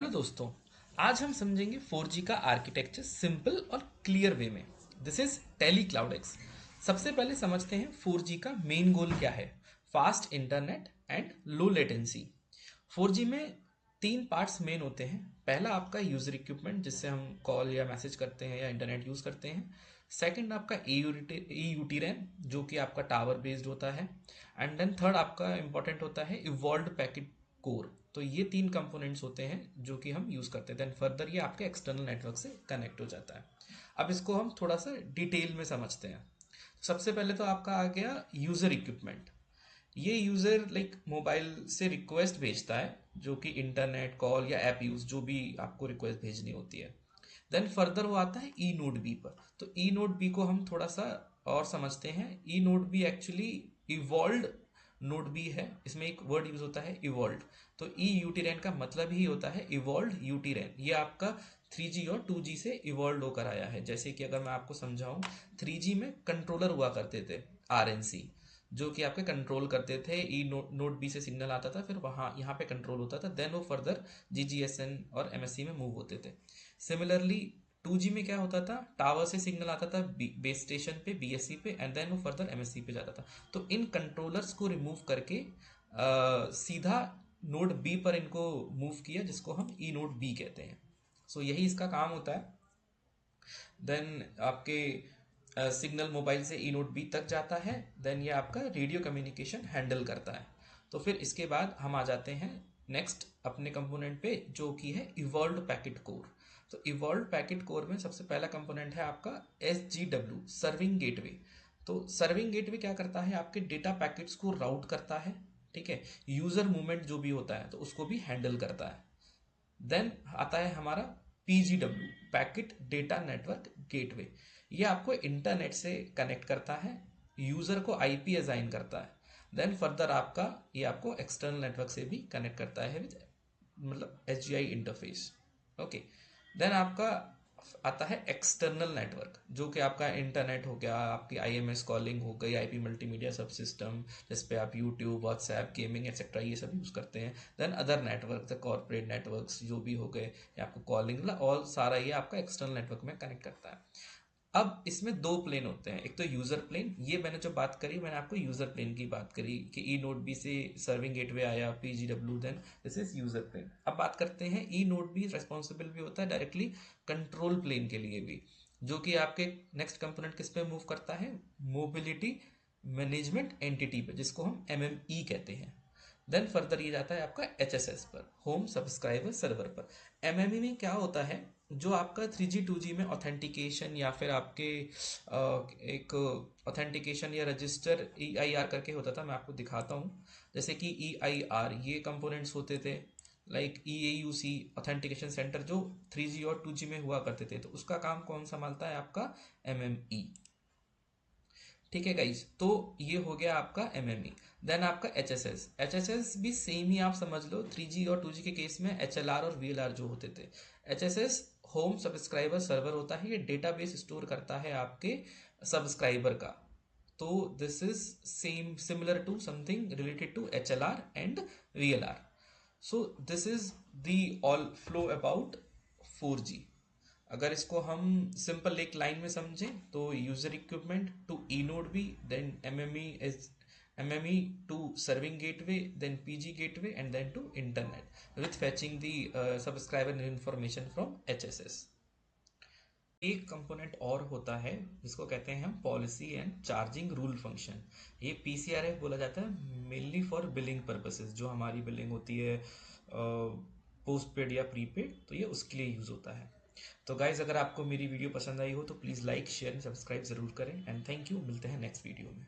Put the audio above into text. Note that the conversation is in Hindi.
तो दोस्तों, आज हम समझेंगे 4G का आर्किटेक्चर सिंपल और क्लियर वे में। This is tele cloud X. सबसे पहले समझते हैं 4G का मेन गोल क्या है। Fast internet and low latency. 4G में तीन पार्ट्स मेन होते हैं। पहला आपका यूजर इक्विपमेंट, जिससे हम कॉल या मैसेज करते हैं या इंटरनेट यूज करते हैं। सेकंड आपका ई रैन, जो कि आपका टावर बेस्ड होता है। एंड देन थर्ड आपका इंपॉर्टेंट होता है इवॉल्व्ड पैकेट कोर। तो ये तीन कंपोनेंट्स होते हैं जो कि हम यूज करते हैं। देन फर्दर ये आपके एक्सटर्नल नेटवर्क से कनेक्ट हो जाता है। अब इसको हम थोड़ा सा डिटेल में समझते हैं। सबसे पहले तो आपका आ गया यूजर इक्विपमेंट। ये यूजर लाइक मोबाइल से रिक्वेस्ट भेजता है, जो कि इंटरनेट कॉल या ऐप यूज जो भी आपको रिक्वेस्ट भेजनी होती है। देन फर्दर वो आता है ई नोड बी पर। तो ई नोड बी को हम थोड़ा सा और समझते हैं। E node B actually evolved node B है। इसमें एक वर्ड यूज होता है इवॉल्व्ड। तो ई यूटीरेन का मतलब ही होता है इवॉल्व्ड यूटीरेन। ये आपका 3G और 2G से इवॉल्व होकर आया है। जैसे कि अगर मैं आपको समझाऊं, 3G में कंट्रोलर हुआ करते थे, आरएनसी, जो कि आपके कंट्रोल करते थे। ई नोड बी से सिग्नल आता था, फिर वहाँ यहाँ पे कंट्रोल होता था। देन वो फर्दर जीजीएसएन और एमएससी में मूव होते थे। सिमिलरली 2G में क्या होता था, टावर से सिग्नल आता था बेस स्टेशन पे, बीएससी पे, एंड देन वो फर्दर एमएससी पे जाता था। तो इन कंट्रोलर्स को रिमूव करके सीधा नोड बी पर इनको मूव किया, जिसको हम ई नोड बी कहते हैं। सो यही इसका काम होता है। देन आपके सिग्नल मोबाइल से ई नोड बी तक जाता है। देन ये आपका रेडियो कम्युनिकेशन हैंडल करता है। तो फिर इसके बाद हम आ जाते हैं नेक्स्ट अपने कंपोनेंट पे, जो कि है इवॉल्व्ड पैकेट कोर। तो इवॉल्व्ड पैकेट कोर में सबसे पहला कंपोनेंट है आपका SGW, सर्विंग गेटवे। तो सर्विंग गेटवे क्या करता है, आपके डेटा पैकेट्स को राउट करता है। ठीक है, यूजर मूवमेंट जो भी होता है तो उसको भी हैंडल करता है। देन आता है हमारा PGW, packet data network gateway. ये आपको इंटरनेट से कनेक्ट करता है, यूजर को आईपी असाइन करता है। देन फर्दर आपका ये आपको एक्सटर्नल नेटवर्क से भी कनेक्ट करता है विद मतलब HGI इंटरफेस। ओके। देन आपका आता है एक्सटर्नल नेटवर्क, जो कि आपका इंटरनेट हो गया, आपकी IMS कॉलिंग हो गई, आईपी मल्टीमीडिया सब सिस्टम, जिस पे आप यूट्यूब, व्हाट्सएप, गेमिंग एक्सेट्रा ये सब यूज़ करते हैं। Then other network, the corporate networks जो भी हो गए, या आपको कॉलिंग मतलब ऑल सारा ये आपका एक्सटर्नल नेटवर्क में कनेक्ट करता है। अब इसमें दो प्लेन होते हैं। एक तो यूजर प्लेन, ये मैंने जो बात करी, मैंने आपको यूजर प्लेन की बात करी कि ई नोड बी से सर्विंग गेटवे आया, PGW, then this is user plane. अब बात करते हैं ई नोड बी रेस्पॉन्सिबल भी होता है डायरेक्टली कंट्रोल प्लेन के लिए भी, जो कि आपके नेक्स्ट कंपोनेंट किस पे मूव करता है, मोबिलिटी मैनेजमेंट एंटिटी पे, जिसको हम MME कहते हैं। देन फर्दर ये जाता है आपका HSS पर, होम सब्सक्राइबर सर्वर पर। MME में क्या होता है, जो आपका 3G 2G में ऑथेंटिकेशन या फिर आपके एक ऑथेंटिकेशन या रजिस्टर EIR करके होता था। मैं आपको दिखाता हूँ। जैसे कि EIR ये कंपोनेंट्स होते थे, लाइक EAUC ऑथेंटिकेशन सेंटर, जो 3G और 2G में हुआ करते थे। तो उसका काम कौन संभालता है, आपका MME। ठीक है गाइज, तो ये हो गया आपका MME। देन आपका HSS भी सेम ही आप समझ लो। 3G और 2G के केस में HLR और VLR जो होते थे। HSS होम सब्सक्राइबर सर्वर होता है, ये डेटाबेस स्टोर करता है आपके सब्सक्राइबर का। तो this is same similar to something related to HLR and VLR। So this is the all flow about 4G। अगर इसको हम सिंपल एक लाइन में समझें तो user equipment to E node B, then MME to serving gateway, then PG gateway, and then to internet with fetching the subscriber information from HSS। एक कंपोनेंट और होता है जिसको कहते हैं हम policy and charging rule function. ये PCRF बोला जाता है, मेनली फॉर बिलिंग पर्पसेस। जो हमारी बिलिंग होती है पोस्ट पेड या प्रीपेड, तो ये उसके लिए यूज़ होता है। तो गाइज, अगर आपको मेरी वीडियो पसंद आई हो तो please like share and subscribe ज़रूर करें। एंड थैंक यू, मिलते हैं नेक्स्ट वीडियो में।